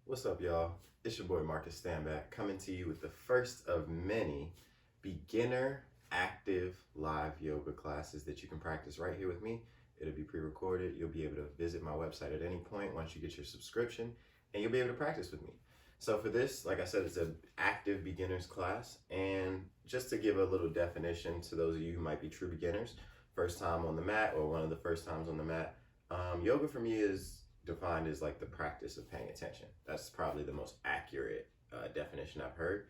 What's up, y'all? It's your boy Marcus Standback coming to you with the first of many beginner active live yoga classes that you can practice right here with me. It'll be pre-recorded. You'll be able to visit my website at any point once you get your subscription, and you'll be able to practice with me. So for this, like I said, it's an active beginners class, and just to give a little definition to those of you who might be true beginners, first time on the mat or one of the first times on the mat, yoga for me is defined as like the practice of paying attention. That's probably the most accurate definition I've heard.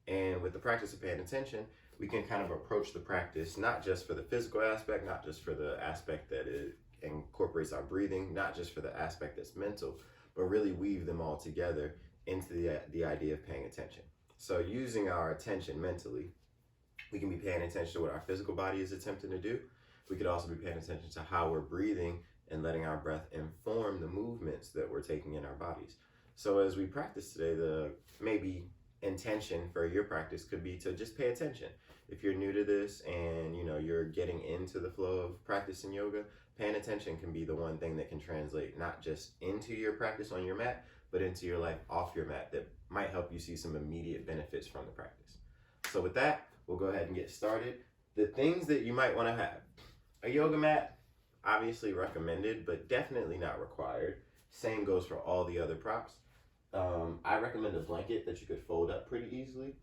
And with the practice of paying attention, we can kind of approach the practice not just for the physical aspect, not just for the aspect that it incorporates our breathing, not just for the aspect that's mental, but really weave them all together into the idea of paying attention. So using our attention mentally, we can be paying attention to what our physical body is attempting to do. We could also be paying attention to how we're breathing and letting our breath inform the movements that we're taking in our bodies. So as we practice today, the maybe intention for your practice could be to just pay attention. If you're new to this and you're getting into the flow of practicing yoga, paying attention can be the one thing that can translate not just into your practice on your mat, but into your life off your mat that might help you see some immediate benefits from the practice. So with that, we'll go ahead and get started. The things that you might want to have: a yoga mat, obviously recommended, but definitely not required. Same goes for all the other props. I recommend a blanket that you could fold up pretty easily.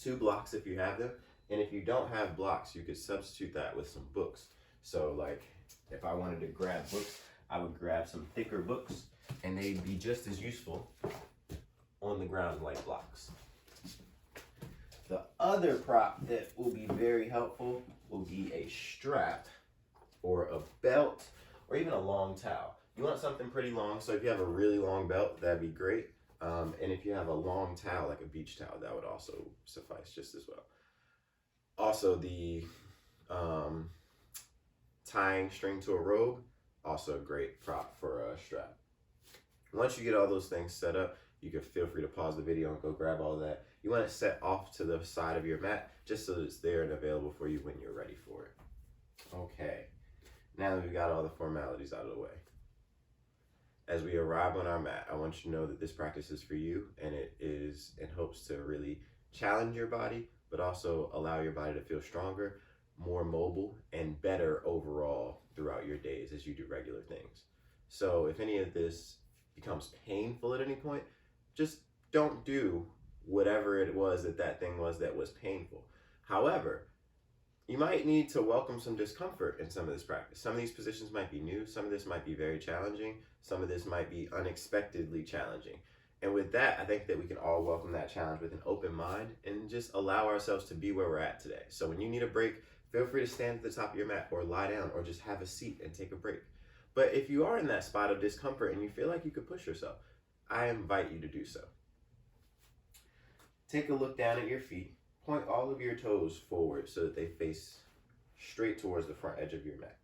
2 blocks if you have them. And if you don't have blocks, you could substitute that with some books. So like if I wanted to grab books, I would grab some thicker books and they'd be just as useful on the ground like blocks. The other prop that will be very helpful will be a strap or a belt or even a long towel. You want something pretty long, so if you have a really long belt, that'd be great. And if you have a long towel, like a beach towel, that would also suffice just as well. Also, the tying string to a robe, also a great prop for a strap. Once you get all those things set up, you can feel free to pause the video and go grab all that. You want it set off to the side of your mat just so that it's there and available for you when you're ready for it. Okay, now that we've got all the formalities out of the way, as we arrive on our mat, I want you to know that this practice is for you, and it is in hopes to really challenge your body, but also allow your body to feel stronger, more mobile, and better overall throughout your days as you do regular things. So if any of this becomes painful at any point, just don't do whatever it was that thing was that was painful. However, you might need to welcome some discomfort in some of this practice. Some of these positions might be new, some of this might be very challenging, some of this might be unexpectedly challenging. And with that, I think that we can all welcome that challenge with an open mind and just allow ourselves to be where we're at today. So when you need a break, feel free to stand at the top of your mat or lie down or just have a seat and take a break. But if you are in that spot of discomfort and you feel like you could push yourself, I invite you to do so. Take a look down at your feet. Point all of your toes forward so that they face straight towards the front edge of your mat.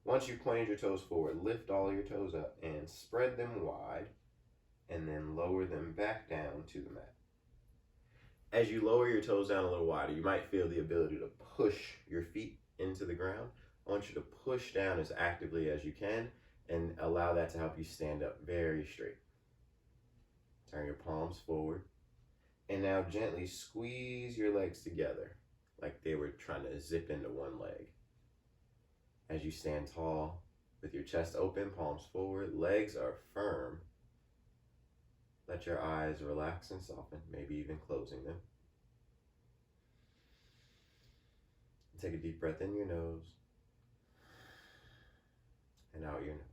Once you've pointed your toes forward, lift all your toes up and spread them wide and then lower them back down to the mat. As you lower your toes down a little wider, you might feel the ability to push your feet into the ground. I want you to push down as actively as you can and allow that to help you stand up very straight. Turn your palms forward. And now gently squeeze your legs together like they were trying to zip into one leg. As you stand tall with your chest open, palms forward, legs are firm. Let your eyes relax and soften, maybe even closing them. Take a deep breath in your nose and out your nose.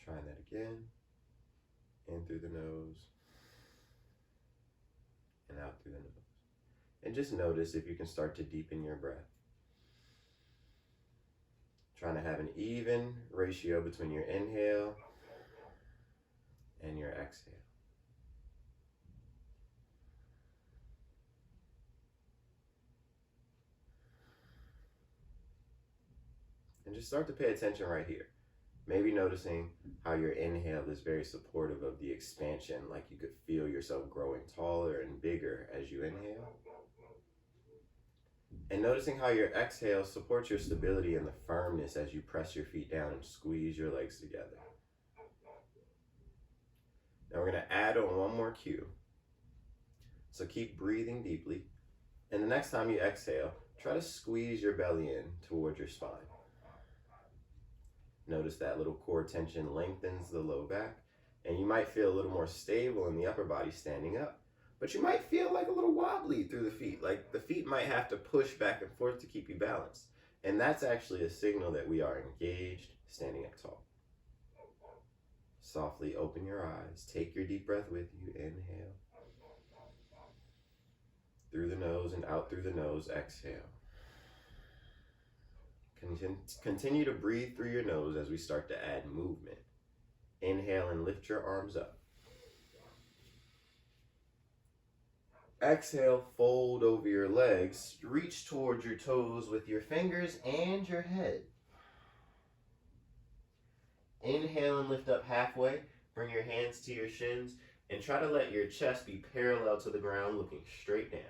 Trying that again. In through the nose and out through the nose. And just notice if you can start to deepen your breath. Trying to have an even ratio between your inhale and your exhale. And just start to pay attention right here. Maybe noticing how your inhale is very supportive of the expansion, like you could feel yourself growing taller and bigger as you inhale. And noticing how your exhale supports your stability and the firmness as you press your feet down and squeeze your legs together. Now we're going to add on one more cue. So keep breathing deeply. And the next time you exhale, try to squeeze your belly in towards your spine. Notice that little core tension lengthens the low back, and you might feel a little more stable in the upper body standing up. But you might feel like a little wobbly through the feet, like the feet might have to push back and forth to keep you balanced. And that's actually a signal that we are engaged standing up tall. Softly open your eyes. Take your deep breath with you. Inhale. Through the nose and out through the nose. Exhale. Continue to breathe through your nose as we start to add movement. Inhale and lift your arms up. Exhale, fold over your legs. Reach towards your toes with your fingers and your head. Inhale and lift up halfway. Bring your hands to your shins and try to let your chest be parallel to the ground, looking straight down.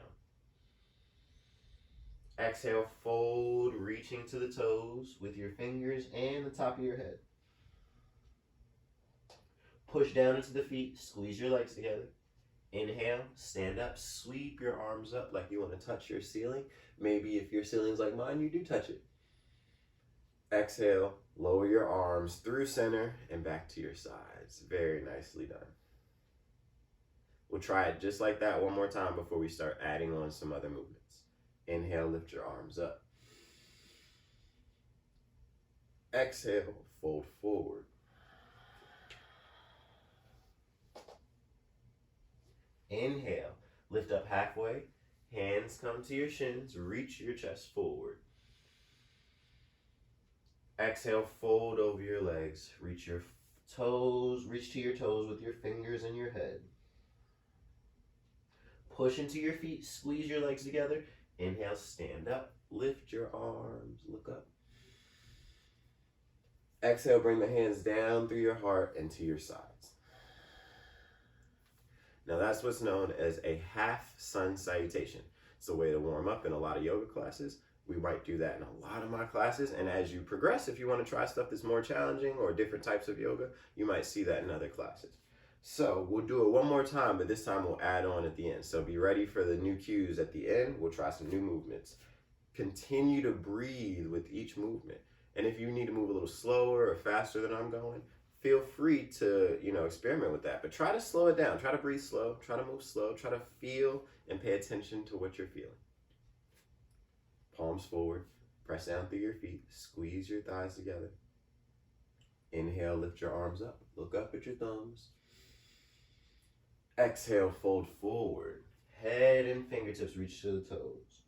Exhale, fold, reaching to the toes with your fingers and the top of your head. Push down into the feet, squeeze your legs together. Inhale, stand up, sweep your arms up like you want to touch your ceiling. Maybe if your ceiling's like mine, you do touch it. Exhale, lower your arms through center and back to your sides. Very nicely done. We'll try it just like that one more time before we start adding on some other movements. Inhale, lift your arms up. Exhale, fold forward. Inhale, lift up halfway. Hands come to your shins. Reach your chest forward. Exhale, fold over your legs. Reach to your toes with your fingers and your head. Push into your feet, squeeze your legs together. Inhale, stand up, lift your arms, look up. Exhale, bring the hands down through your heart and to your sides. Now that's what's known as a half sun salutation. It's a way to warm up in a lot of yoga classes. We might do that in a lot of my classes, and as you progress, if you want to try stuff that's more challenging or different types of yoga, you might see that in other classes. So we'll do it one more time, but this time we'll add on at the end. So be ready for the new cues at the end. We'll try some new movements. Continue to breathe with each movement. And if you need to move a little slower or faster than I'm going, feel free to, experiment with that. But try to slow it down. Try to breathe slow. Try to move slow. Try to feel and pay attention to what you're feeling. Palms forward. Press down through your feet. Squeeze your thighs together. Inhale, lift your arms up. Look up at your thumbs. Exhale, fold forward. Head and fingertips reach to the toes.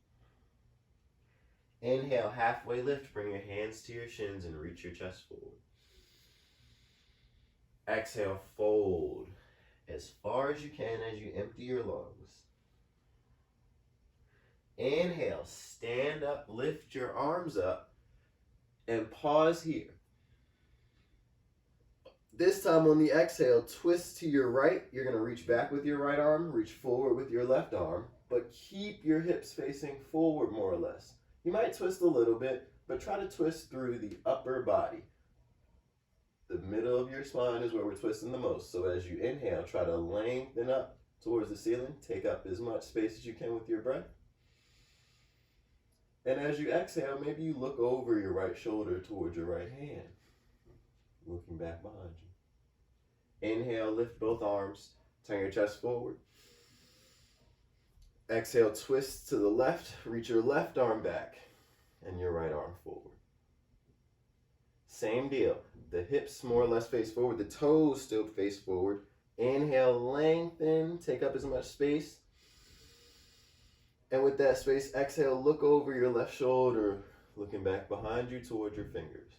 Inhale, halfway lift. Bring your hands to your shins and reach your chest forward. Exhale, fold as far as you can as you empty your lungs. Inhale, stand up, lift your arms up, and pause here. This time on the exhale, twist to your right. You're going to reach back with your right arm, reach forward with your left arm, but keep your hips facing forward more or less. You might twist a little bit, but try to twist through the upper body. The middle of your spine is where we're twisting the most. So as you inhale, try to lengthen up towards the ceiling. Take up as much space as you can with your breath. And as you exhale, maybe you look over your right shoulder towards your right hand, looking back behind you. Inhale, lift both arms, turn your chest forward. Exhale, twist to the left, reach your left arm back and your right arm forward. Same deal, the hips more or less face forward, the toes still face forward. Inhale, lengthen, take up as much space. And with that space, exhale, look over your left shoulder, looking back behind you toward your fingers.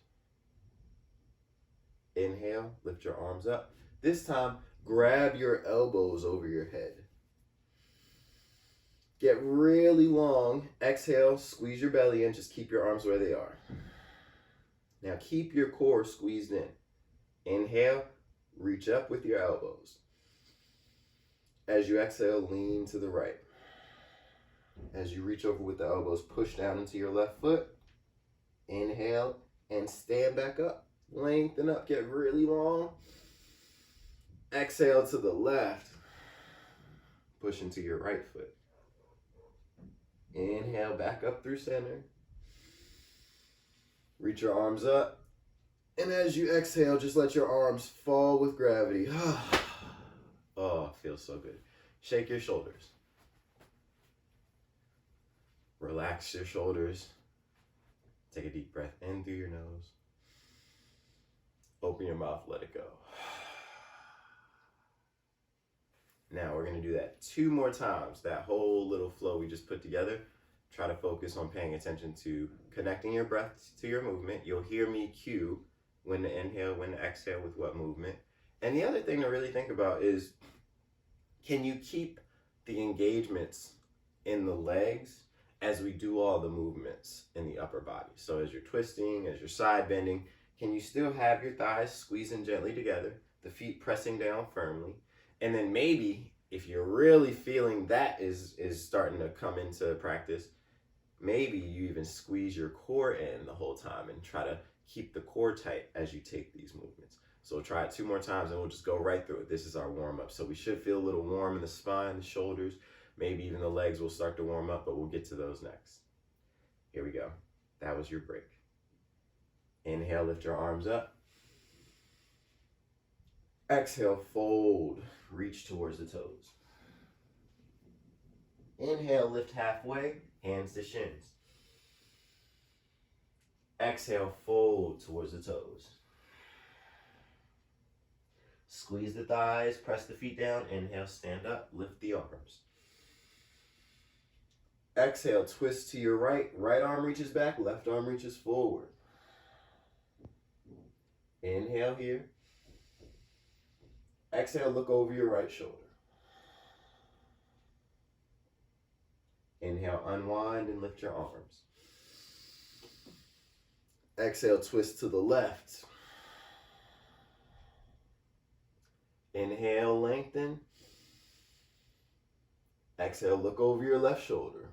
Inhale, lift your arms up. This time, grab your elbows over your head. Get really long. Exhale, squeeze your belly in. Just keep your arms where they are. Now keep your core squeezed in. Inhale, reach up with your elbows. As you exhale, lean to the right. As you reach over with the elbows, push down into your left foot. Inhale and stand back up. Lengthen up, get really long. Exhale to the left. Push into your right foot. Inhale back up through center. Reach your arms up. And as you exhale, just let your arms fall with gravity. Oh, feels so good. Shake your shoulders. Relax your shoulders. Take a deep breath in through your nose. Open your mouth, let it go. Now we're going to do that 2 more times. That whole little flow we just put together. Try to focus on paying attention to connecting your breath to your movement. You'll hear me cue when to inhale, when to exhale with what movement. And the other thing to really think about is, can you keep the engagements in the legs as we do all the movements in the upper body? So as you're twisting, as you're side bending, can you still have your thighs squeezing gently together, the feet pressing down firmly? And then maybe if you're really feeling that is starting to come into practice, maybe you even squeeze your core in the whole time and try to keep the core tight as you take these movements. So we'll try it 2 more times and we'll just go right through it. This is our warm up. So we should feel a little warm in the spine, the shoulders, maybe even the legs will start to warm up, but we'll get to those next. Here we go. That was your break. Inhale, lift your arms up. Exhale, fold, reach towards the toes. Inhale, lift halfway, hands to shins. Exhale, fold towards the toes. Squeeze the thighs, press the feet down. Inhale, stand up, lift the arms. Exhale, twist to your right. Right arm reaches back, left arm reaches forward. Inhale here. Exhale, look over your right shoulder. Inhale, unwind and lift your arms. Exhale, twist to the left. Inhale, lengthen. Exhale, look over your left shoulder.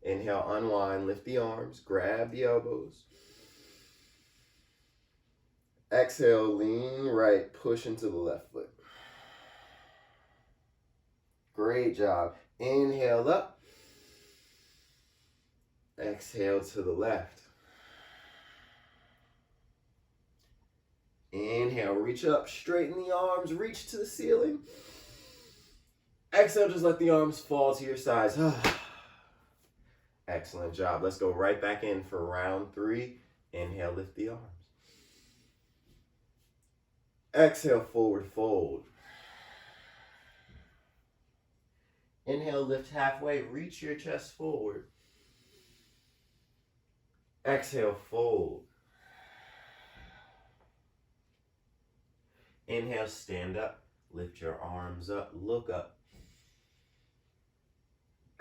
Inhale, unwind, lift the arms, grab the elbows. Exhale, lean right, push into the left foot. Great job. Inhale up. Exhale to the left. Inhale, reach up, straighten the arms, reach to the ceiling. Exhale, just let the arms fall to your sides. Excellent job. Let's go right back in for round 3. Inhale, lift the arms. Exhale, forward fold. Inhale, lift halfway, reach your chest forward. Exhale, fold. Inhale, stand up, lift your arms up, look up.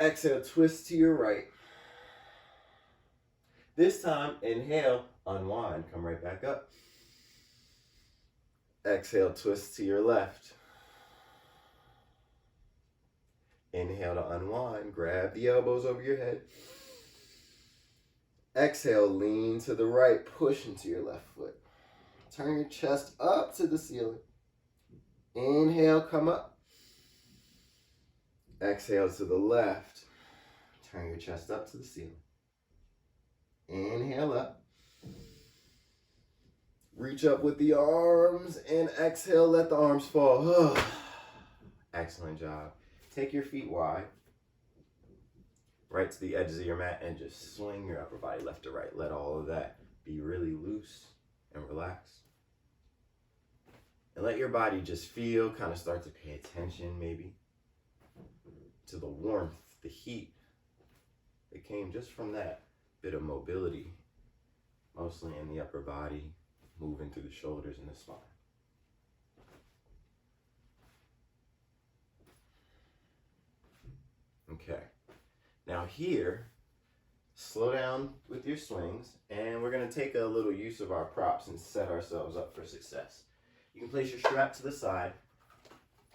Exhale, twist to your right. This time, inhale, unwind, come right back up. Exhale, twist to your left. Inhale to unwind, grab the elbows over your head. Exhale, lean to the right, push into your left foot. Turn your chest up to the ceiling. Inhale, come up. Exhale to the left. Turn your chest up to the ceiling. Inhale up. Reach up with the arms and exhale, let the arms fall. Excellent job. Take your feet wide, right to the edges of your mat, and just swing your upper body left to right. Let all of that be really loose and relaxed. And let your body just feel, kind of start to pay attention maybe to the warmth, the heat that came just from that bit of mobility, mostly in the upper body, moving through the shoulders and the spine. Okay, now here, slow down with your swings, and we're going to take a little use of our props and set ourselves up for success. You can place your strap to the side,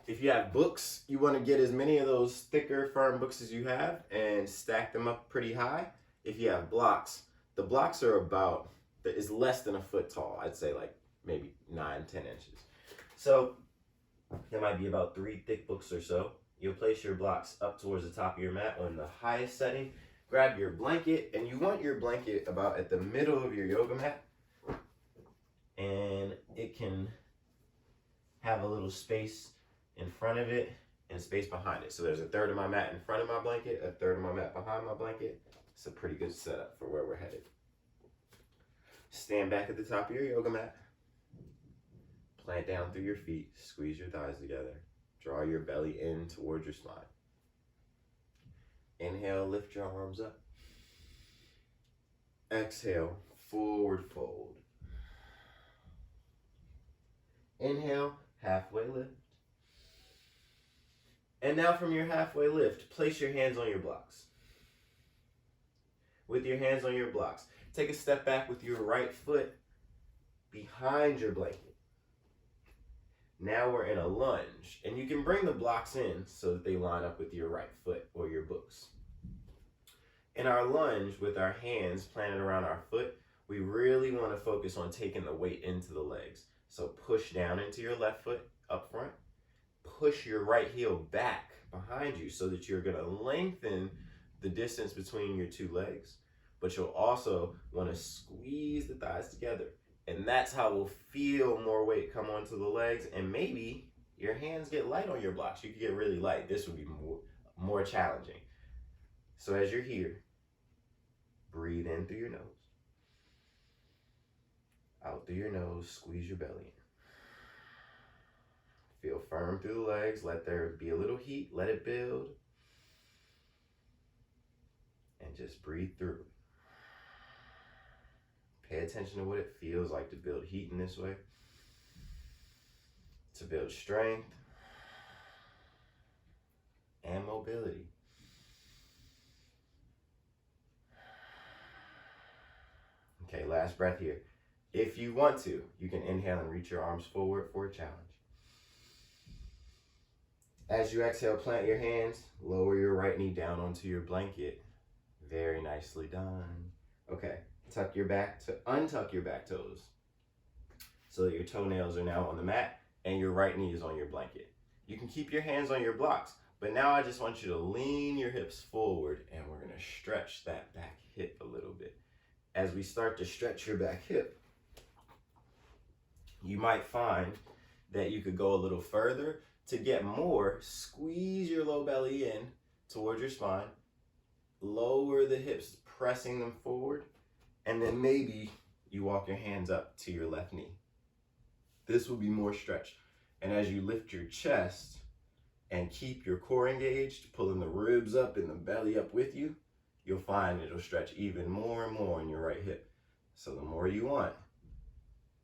If you have books, you want to get as many of those thicker, firm books as you have and stack them up pretty high. If you have blocks, the blocks are is less than a foot tall. I'd say like maybe 9-10 inches. So there might be about 3 thick books or so. You'll place your blocks up towards the top of your mat on the highest setting. Grab your blanket, and you want your blanket about at the middle of your yoga mat. And it can have a little space in front of it and space behind it. So there's a third of my mat in front of my blanket, a third of my mat behind my blanket. It's a pretty good setup for where we're headed. Stand back at the top of your yoga mat. Plant down through your feet. Squeeze your thighs together. Draw your belly in towards your spine. Inhale, lift your arms up. Exhale, forward fold. Inhale, halfway lift. And now from your halfway lift, place your hands on your blocks. With your hands on your blocks, take a step back with your right foot behind your blanket. Now we're in a lunge, and you can bring the blocks in so that they line up with your right foot or your books. In our lunge, with our hands planted around our foot, we really want to focus on taking the weight into the legs. So push down into your left foot up front. Push your right heel back behind you so that you're going to lengthen the distance between your two legs, but you'll also want to squeeze the thighs together. And that's how we'll feel more weight come onto the legs, and maybe your hands get light on your blocks. You could get really light. This would be more challenging. So as you're here, breathe in through your nose. Out through your nose, squeeze your belly in. Feel firm through the legs. Let there be a little heat. Let it build. And just breathe through it. Pay attention to what it feels like to build heat in this way. To build strength and mobility. Okay, last breath here. If you want to, you can inhale and reach your arms forward for a challenge. As you exhale, plant your hands, lower your right knee down onto your blanket. Very nicely done. Okay, untuck your back toes so that your toenails are now on the mat and your right knee is on your blanket. You can keep your hands on your blocks, but now I just want you to lean your hips forward, and we're gonna stretch that back hip a little bit. As we start to stretch your back hip, you might find that you could go a little further. To get more, squeeze your low belly in towards your spine, lower the hips, pressing them forward, and then maybe you walk your hands up to your left knee. This will be more stretch. And as you lift your chest and keep your core engaged, pulling the ribs up and the belly up with you, you'll find it'll stretch even more and more in your right hip. So the more you want,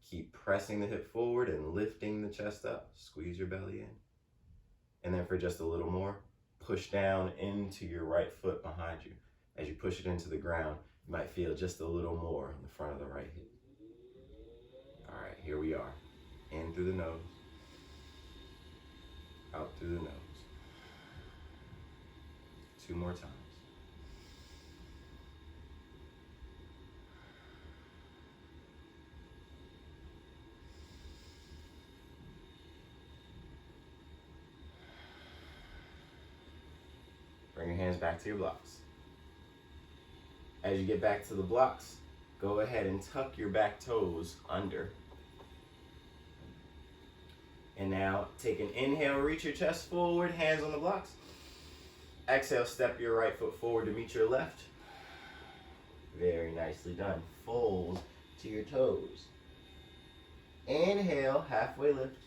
keep pressing the hip forward and lifting the chest up. Squeeze your belly in. And then for just a little more, push down into your right foot behind you. As you push it into the ground, you might feel just a little more in the front of the right hip. All right, here we are. In through the nose, out through the nose. 2 more times. Bring your hands back to your blocks. As you get back to the blocks, go ahead and tuck your back toes under. And now take an inhale, reach your chest forward, hands on the blocks. Exhale, step your right foot forward to meet your left. Very nicely done. Fold to your toes. Inhale, halfway lift.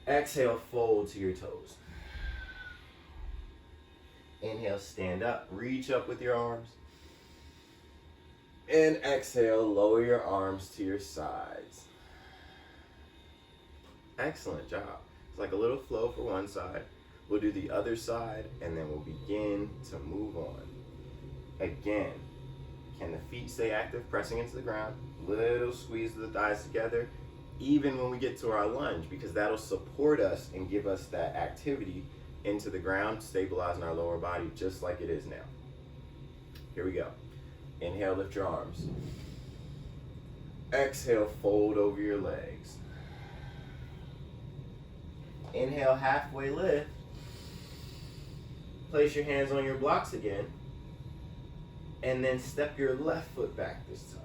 Exhale, fold to your toes. Inhale, stand up, reach up with your arms. And exhale, lower your arms to your sides. Excellent job. It's like a little flow for one side. We'll do the other side, and then we'll begin to move on. Again, can the feet stay active, pressing into the ground? Little squeeze of the thighs together. even when we get to our lunge, because that'll support us and give us that activity into the ground, stabilizing our lower body just like it is now. Here we go. Inhale, lift your arms. Exhale, fold over your legs. Inhale, halfway lift. Place your hands on your blocks again. And then step your left foot back this time.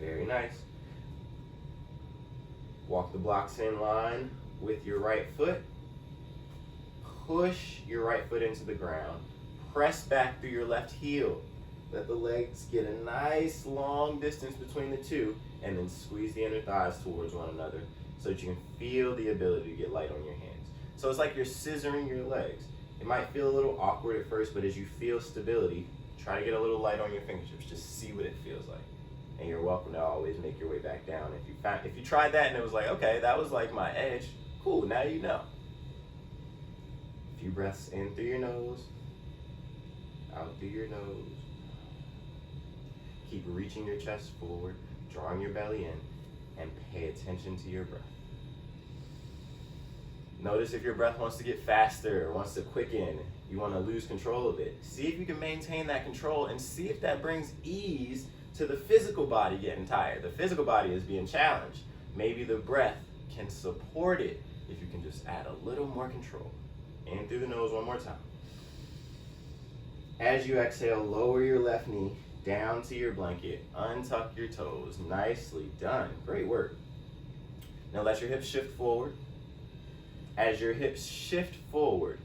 Very nice. Walk the blocks in line with your right foot. Push your right foot into the ground. Press back through your left heel. Let the legs get a nice long distance between the two, and then squeeze the inner thighs towards one another so that you can feel the ability to get light on your hands. So it's like you're scissoring your legs. It might feel a little awkward at first, but as you feel stability, try to get a little light on your fingertips. Just see what it feels like. And you're welcome to always make your way back down. If you tried that and it was like, okay, that was like my edge, cool, now you know. A few breaths in through your nose, out through your nose. Keep reaching your chest forward, drawing your belly in, and pay attention to your breath. Notice if your breath wants to get faster or wants to quicken, you want to lose control of it. See if you can maintain that control and see if that brings ease to the physical body getting tired. The physical body is being challenged. Maybe the breath can support it if you can just add a little more control. In through the nose one more time. As you exhale, lower your left knee down to your blanket. Untuck your toes. Nicely done. Great work. Now let your hips shift forward. As your hips shift forward,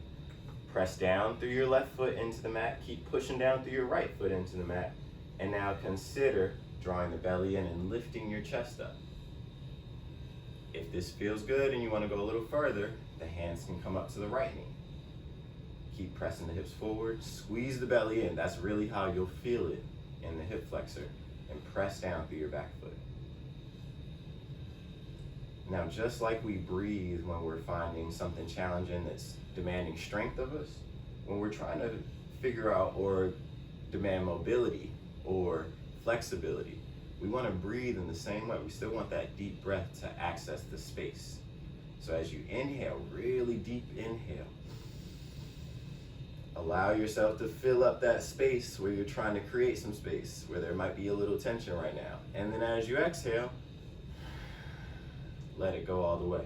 press down through your left foot into the mat. Keep pushing down through your right foot into the mat. And now consider drawing the belly in and lifting your chest up. If this feels good and you want to go a little further, the hands can come up to the right knee. Keep pressing the hips forward. Squeeze the belly in. That's really how you'll feel it in the hip flexor. And press down through your back foot. Now, just like we breathe when we're finding something challenging that's demanding strength of us, when we're trying to figure out or demand mobility or flexibility, we want to breathe in the same way. We still want that deep breath to access the space. So as you inhale, really deep inhale, allow yourself to fill up that space where you're trying to create some space, where there might be a little tension right now. And then as you exhale, let it go all the way.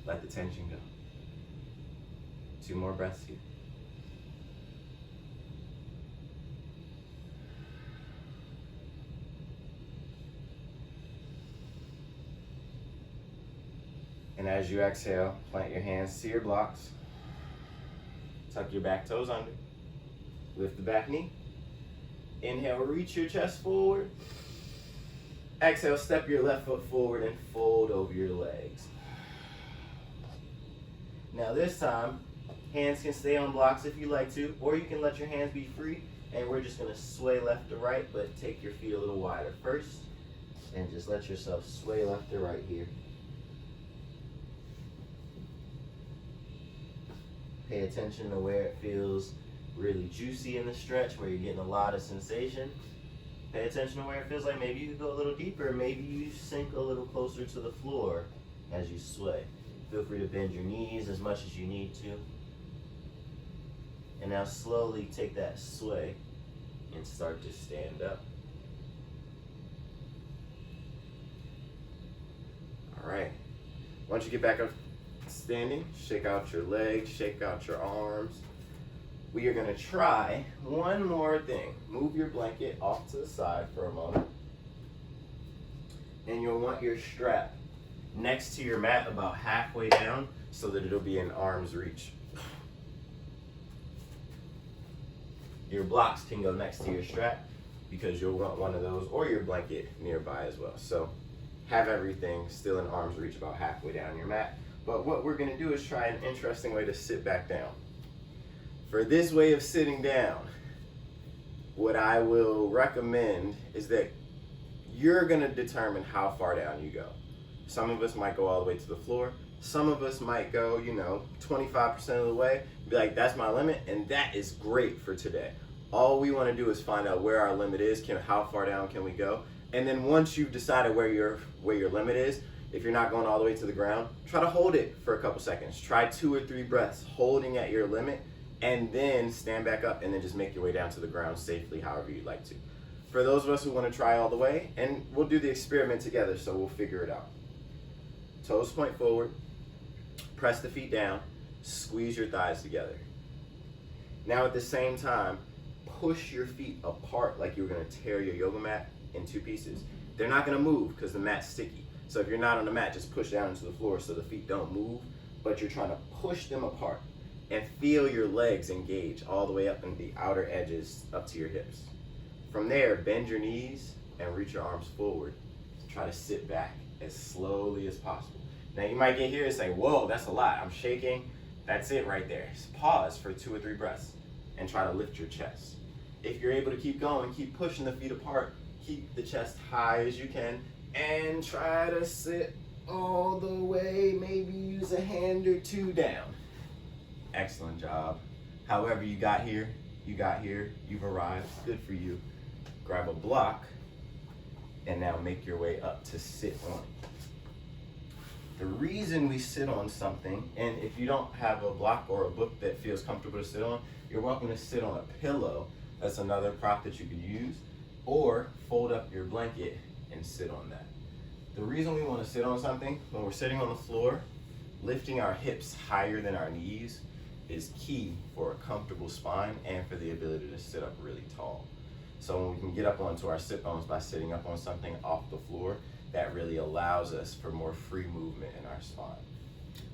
Let the tension go. 2 more breaths here. And as you exhale, plant your hands to your blocks. Tuck your back toes under. Lift the back knee. Inhale, reach your chest forward. Exhale, step your left foot forward and fold over your legs. Now this time, hands can stay on blocks if you like to, or you can let your hands be free, and we're just gonna sway left to right, but take your feet a little wider first, and just let yourself sway left to right here. Pay attention to where it feels really juicy in the stretch, where you're getting a lot of sensation. Pay attention to where it feels like maybe you could go a little deeper, maybe you sink a little closer to the floor as you sway. Feel free to bend your knees as much as you need to. And now slowly take that sway and start to stand up. All right. Once you get back up standing, shake out your legs, shake out your arms. We are going to try one more thing. Move your blanket off to the side for a moment. And you'll want your strap next to your mat about halfway down so that it'll be in arm's reach. Your blocks can go next to your strap because you'll want one of those, or your blanket nearby as well. So have everything still in arm's reach about halfway down your mat. But what we're going to do is try an interesting way to sit back down. For this way of sitting down, what I will recommend is that you're going to determine how far down you go. Some of us might go all the way to the floor. Some of us might go, 25% of the way. Be like, that's my limit, and that is great for today. All we want to do is find out where our limit is, how far down can we go, And then once you've decided where your limit is, if you're not going all the way to the ground, try to hold it for a couple seconds. Try 2 or 3 breaths holding at your limit, and then stand back up and then just make your way down to the ground safely, however you'd like to. For those of us who want to try all the way, and we'll do the experiment together, so we'll figure it out. Toes point forward, press the feet down, squeeze your thighs together. Now at the same time, push your feet apart like you're gonna tear your yoga mat in 2 pieces. They're not gonna move because the mat's sticky. So if you're not on the mat, just push down into the floor so the feet don't move, but you're trying to push them apart and feel your legs engage all the way up in the outer edges up to your hips. From there, bend your knees and reach your arms forward. Try to sit back as slowly as possible. Now you might get here and say, whoa, that's a lot, I'm shaking. That's it right there. Just pause for 2 or 3 breaths and try to lift your chest. If you're able to keep going, keep pushing the feet apart, keep the chest high as you can, and try to sit all the way, maybe use a hand or 2 down. Excellent job. However you got here, you've arrived, good for you. Grab a block, and now make your way up to sit on it. The reason we sit on something, and if you don't have a block or a book that feels comfortable to sit on, you're welcome to sit on a pillow. That's another prop that you can use, or fold up your blanket and sit on that. The reason we want to sit on something, when we're sitting on the floor, lifting our hips higher than our knees is key for a comfortable spine and for the ability to sit up really tall. So when we can get up onto our sit bones by sitting up on something off the floor, that really allows us for more free movement in our spine.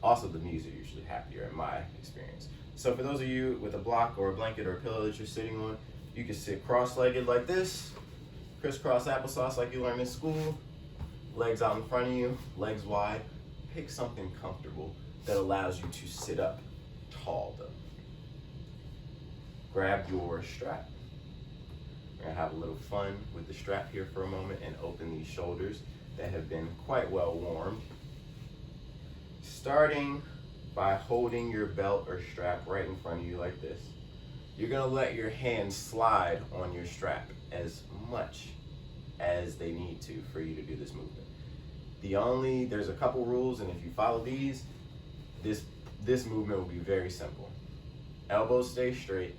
Also, the knees are usually happier in my experience. So for those of you with a block or a blanket or a pillow that you're sitting on, you can sit cross-legged like this, crisscross applesauce like you learned in school, legs out in front of you, legs wide. Pick something comfortable that allows you to sit up tall though. Grab your strap. We're gonna have a little fun with the strap here for a moment and open these shoulders that have been quite well warmed. Starting by holding your belt or strap right in front of you like this. You're gonna let your hands slide on your strap as much as they need to for you to do this movement. There's a couple rules, and if you follow these, this movement will be very simple. Elbows stay straight,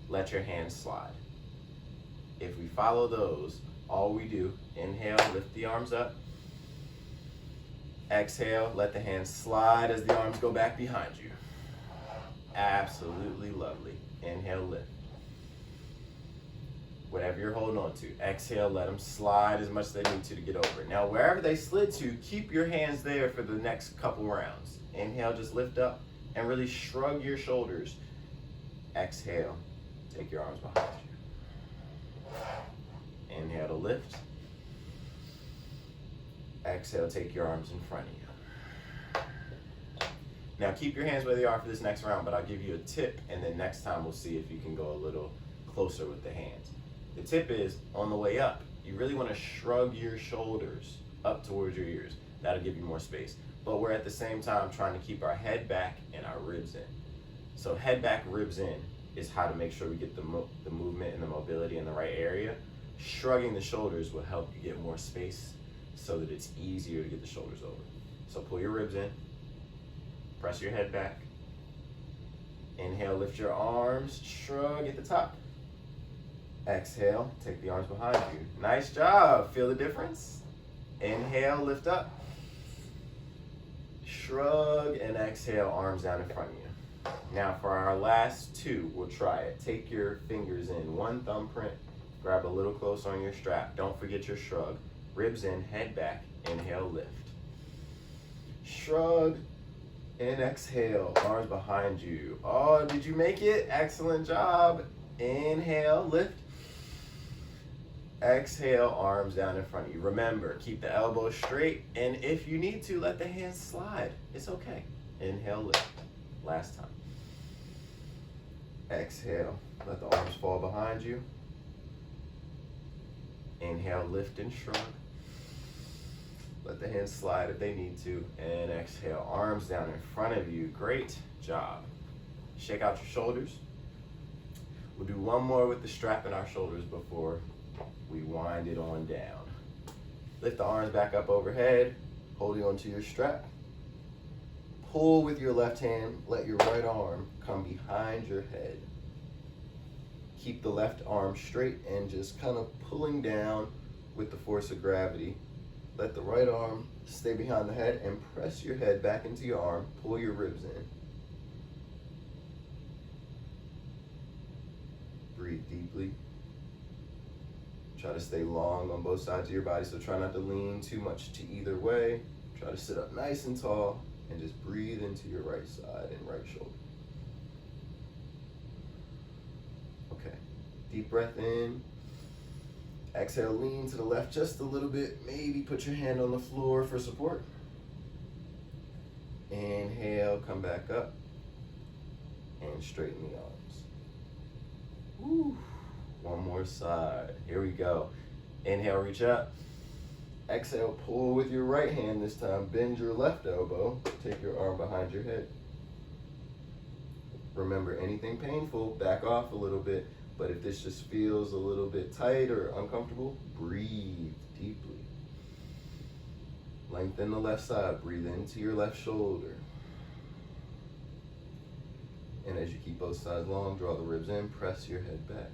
let your hands slide. If we follow those, all we do, inhale, lift the arms up. Exhale, let the hands slide as the arms go back behind you. Absolutely lovely. Inhale, lift. Whatever you're holding on to. Exhale, let them slide as much as they need to get over it. Now, wherever they slid to, keep your hands there for the next couple rounds. Inhale, just lift up and really shrug your shoulders. Exhale, take your arms behind you. Inhale to lift. Exhale, take your arms in front of you. Now keep your hands where they are for this next round, but I'll give you a tip, and then next time we'll see if you can go a little closer with the hands. The tip is, on the way up, you really want to shrug your shoulders up towards your ears. That'll give you more space. But we're at the same time trying to keep our head back and our ribs in. So head back, ribs in is how to make sure we get the movement and the mobility in the right area. Shrugging the shoulders will help you get more space so that it's easier to get the shoulders over. So pull your ribs in, press your head back. Inhale, lift your arms, shrug at the top. Exhale, take the arms behind you. Nice job. Feel the difference? Inhale, lift up. Shrug and exhale, arms down in front of you. Now for our last 2, we'll try it. Take your fingers in, one thumbprint, grab a little closer on your strap. Don't forget your shrug. Ribs in, head back, inhale, lift. Shrug and exhale, arms behind you. Oh, did you make it? Excellent job. Inhale, lift. Exhale, arms down in front of you. Remember, keep the elbows straight, and if you need to, let the hands slide. It's okay. Inhale, lift. Last time. Exhale, let the arms fall behind you. Inhale, lift and shrug. Let the hands slide if they need to, and exhale, arms down in front of you. Great job. Shake out your shoulders. We'll do one more with the strap in our shoulders before We wind it on down. Lift the arms back up overhead, holding onto your strap. Pull with your left hand, let your right arm come behind your head. Keep the left arm straight and just kind of pulling down with the force of gravity. Let the right arm stay behind the head and press your head back into your arm. Pull your ribs in. Breathe deeply. Try to stay long on both sides of your body, so try not to lean too much to either way. Try to sit up nice and tall and just breathe into your right side and right shoulder. Okay, deep breath in. Exhale, lean to the left just a little bit. Maybe put your hand on the floor for support. Inhale, come back up and straighten the arms. Woo. One more side. Here we go. Inhale, reach up. Exhale, pull with your right hand this time. Bend your left elbow. Take your arm behind your head. Remember, anything painful, back off a little bit. But if this just feels a little bit tight or uncomfortable, breathe deeply. Lengthen the left side. Breathe into your left shoulder. And as you keep both sides long, draw the ribs in, press your head back.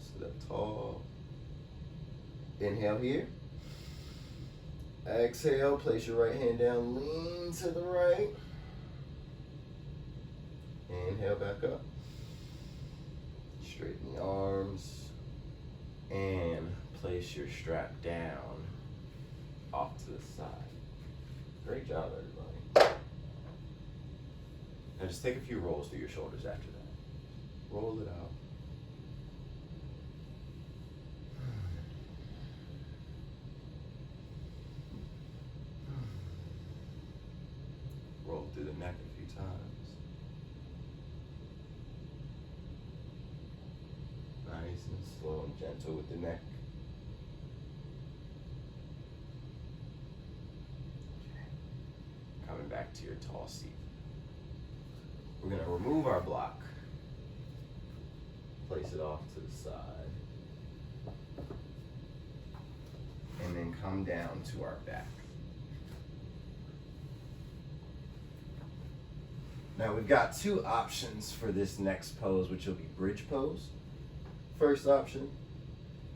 Sit up tall. Inhale here. Exhale, place your right hand down, lean to the right. Inhale back up. Straighten the arms. And place your strap down off to the side. Great job, everybody. Now just take a few rolls through your shoulders after that. Roll it out. Roll through the neck a few times. Nice and slow and gentle with the neck. Okay. Coming back to your tall seat. We're going to remove our block. Place it off to the side. And then come down to our back. Now we've got two options for this next pose, which will be bridge pose. First option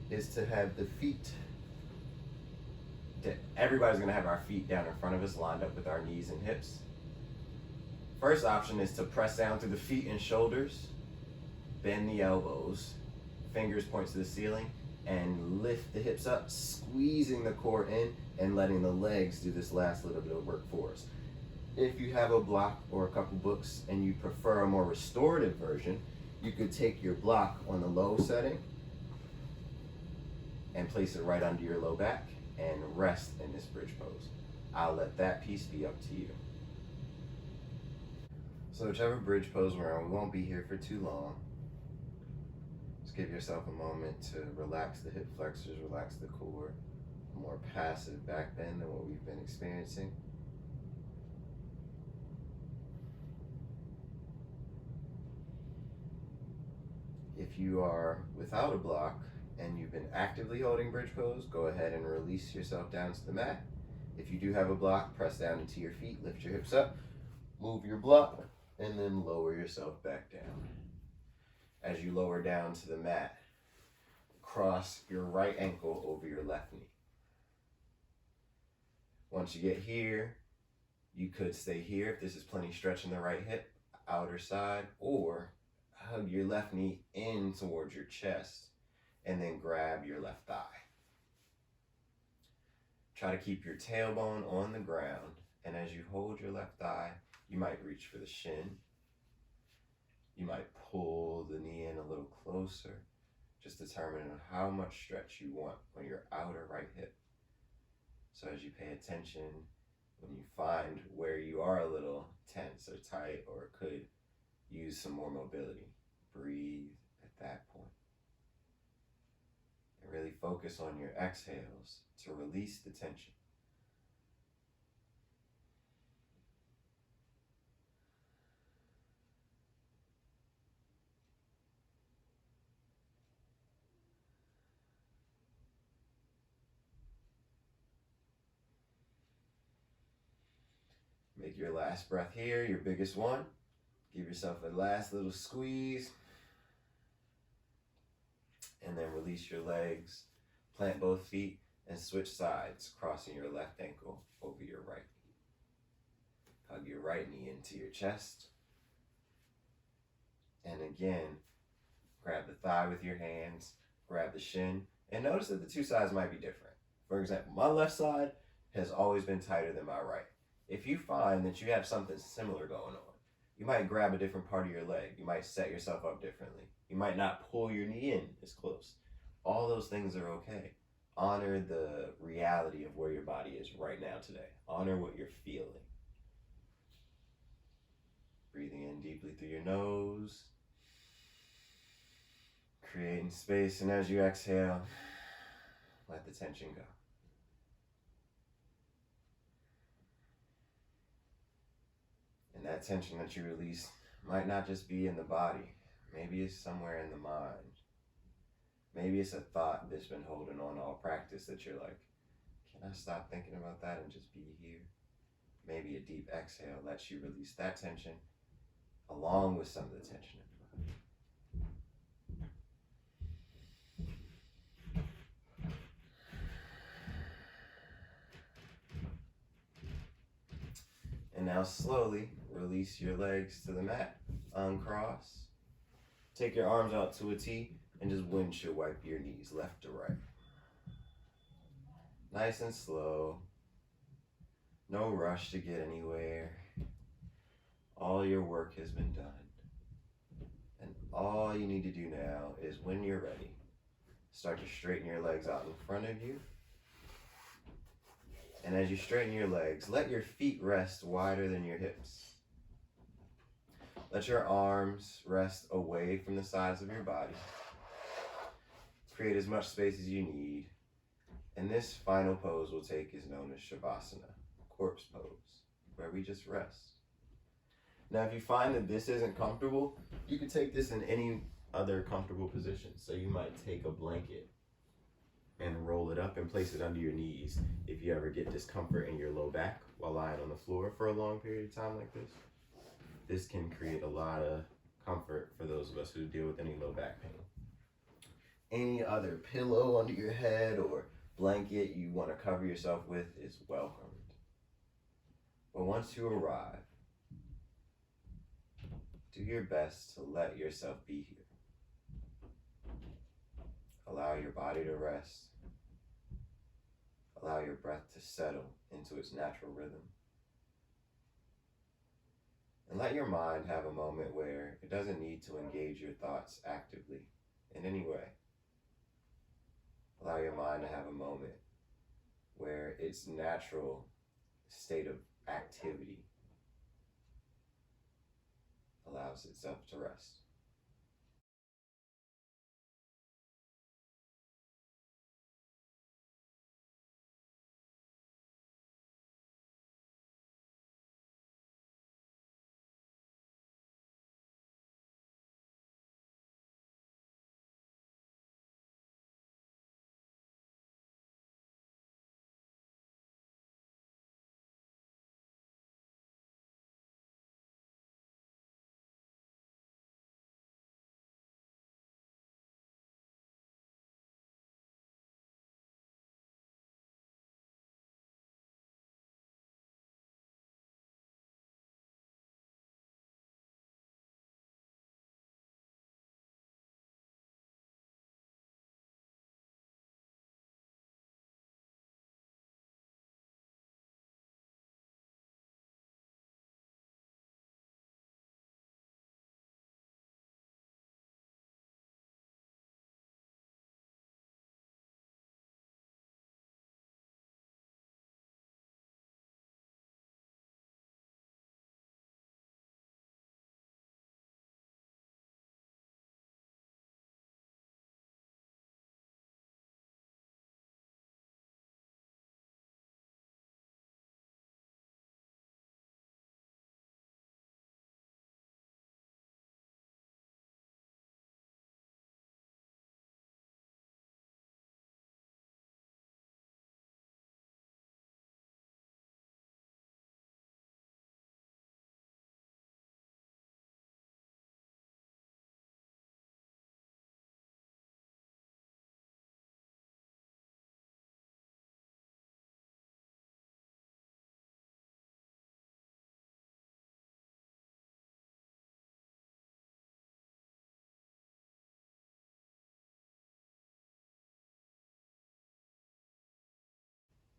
is to have the feet, everybody's gonna have our feet down in front of us, lined up with our knees and hips. First option is to press down through the feet and shoulders, bend the elbows, fingers point to the ceiling, and lift the hips up, squeezing the core in and letting the legs do this last little bit of work for us. If you have a block or a couple books and you prefer a more restorative version, you could take your block on the low setting and place it right under your low back and rest in this bridge pose. I'll let that piece be up to you. So whichever bridge pose we're on, we won't be here for too long. Just give yourself a moment to relax the hip flexors, relax the core. A more passive back bend than what we've been experiencing. If you are without a block and you've been actively holding bridge pose, go ahead and release yourself down to the mat. If you do have a block, press down into your feet, lift your hips up, move your block, and then lower yourself back down. As you lower down to the mat, cross your right ankle over your left knee. Once you get here, you could stay here if this is plenty stretch in the right hip, outer side, or hug your left knee in towards your chest and then grab your left thigh. Try to keep your tailbone on the ground, and as you hold your left thigh, you might reach for the shin. You might pull the knee in a little closer, just determining how much stretch you want on your outer right hip. So as you pay attention, when you find where you are a little tense or tight or could use some more mobility, breathe at that point. And really focus on your exhales to release the tension. Take your last breath here, your biggest one. Give yourself a last little squeeze. And then release your legs. Plant both feet and switch sides, crossing your left ankle over your right knee. Hug your right knee into your chest. And again, grab the thigh with your hands, grab the shin, and notice that the two sides might be different. For example, my left side has always been tighter than my right. If you find that you have something similar going on, you might grab a different part of your leg. You might set yourself up differently. You might not pull your knee in as close. All those things are okay. Honor the reality of where your body is right now today. Honor what you're feeling. Breathing in deeply through your nose. Creating space, and as you exhale, let the tension go. And that tension that you release might not just be in the body. Maybe it's somewhere in the mind. Maybe it's a thought that's been holding on all practice that you're like, can I stop thinking about that and just be here? Maybe a deep exhale lets you release that tension along with some of the tension in the body. And now slowly release your legs to the mat. Uncross. Take your arms out to a T and just windshield wipe your knees left to right. Nice and slow. No rush to get anywhere. All your work has been done. And all you need to do now is, when you're ready, start to straighten your legs out in front of you. And as you straighten your legs, let your feet rest wider than your hips. Let your arms rest away from the sides of your body. Create as much space as you need. And this final pose we'll take is known as Shavasana, corpse pose, where we just rest. Now, if you find that this isn't comfortable, you can take this in any other comfortable position. So you might take a blanket and roll it up and place it under your knees if you ever get discomfort in your low back while lying on the floor for a long period of time like this. This can create a lot of comfort for those of us who deal with any low back pain. Any other pillow under your head or blanket you want to cover yourself with is welcomed. But once you arrive, do your best to let yourself be here. Allow your body to rest. Allow your breath to settle into its natural rhythm. And let your mind have a moment where it doesn't need to engage your thoughts actively in any way. Allow your mind to have a moment where its natural state of activity allows itself to rest.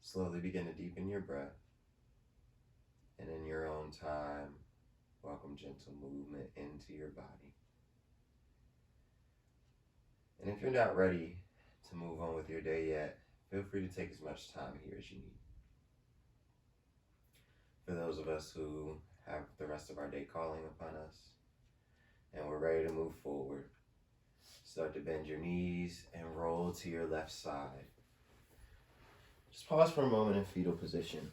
Slowly begin to deepen your breath. And in your own time, welcome gentle movement into your body. And if you're not ready to move on with your day yet, feel free to take as much time here as you need. For those of us who have the rest of our day calling upon us and we're ready to move forward, start to bend your knees and roll to your left side. Just pause for a moment in fetal position,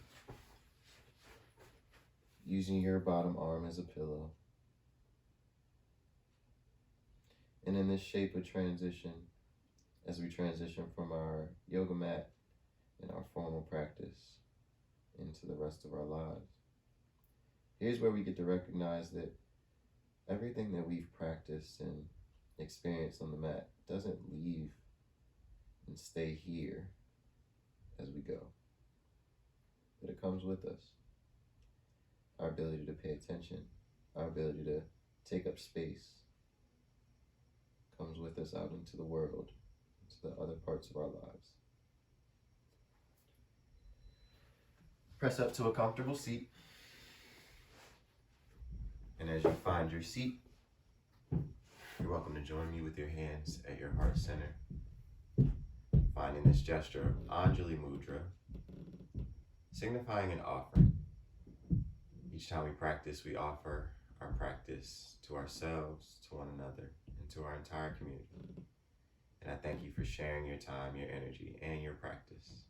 using your bottom arm as a pillow. And in this shape of transition, as we transition from our yoga mat and our formal practice into the rest of our lives, here's where we get to recognize that everything that we've practiced and experienced on the mat doesn't leave and stay here as we go, but it comes with us. Our ability to pay attention, our ability to take up space comes with us out into the world, into the other parts of our lives. Press up to a comfortable seat. And as you find your seat, you're welcome to join me with your hands at your heart center. Finding this gesture of Anjali Mudra, signifying an offering. Each time we practice, we offer our practice to ourselves, to one another, and to our entire community. And I thank you for sharing your time, your energy, and your practice.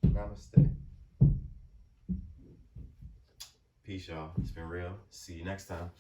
Namaste. Peace, y'all. It's been real. See you next time.